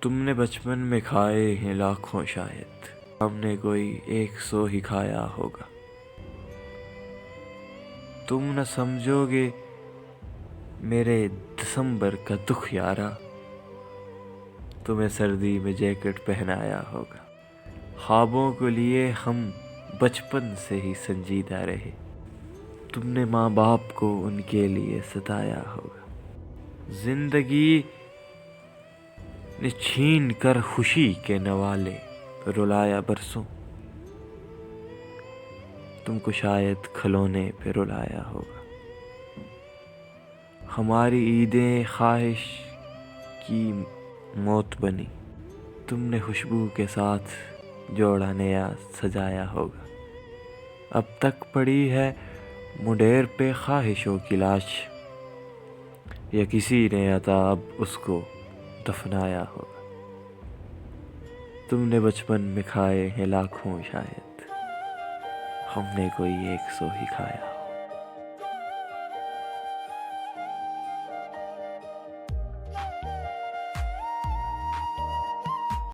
تم نے بچپن میں کھائے ہیں لاکھوں شاید، ہم نے کوئی 100 ہی کھایا ہوگا۔ تم نہ سمجھو گے میرے دسمبر کا دکھ یارا، تمہیں سردی میں جیکٹ پہنایا ہوگا۔ خوابوں کو لیے ہم بچپن سے ہی سنجیدہ رہے، تم نے ماں باپ کو ان کے لیے ستایا ہوگا۔ زندگی نے چھین کر خوشی کے نوالے رلایا برسوں، تم کو شاید کھلونے پہ رلایا ہوگا۔ ہماری عیدیں خواہش کی موت بنی، تم نے خوشبو کے ساتھ جوڑا نیا سجایا ہوگا۔ اب تک پڑی ہے منڈیر پہ خواہشوں کی لاش، یا کسی نے عطا اب اس کو دفنایا ہوگا۔ تم نے بچپن میں کھائے ہیں لاکھوں شاید، ہم نے کوئی 100 ہی کھایا۔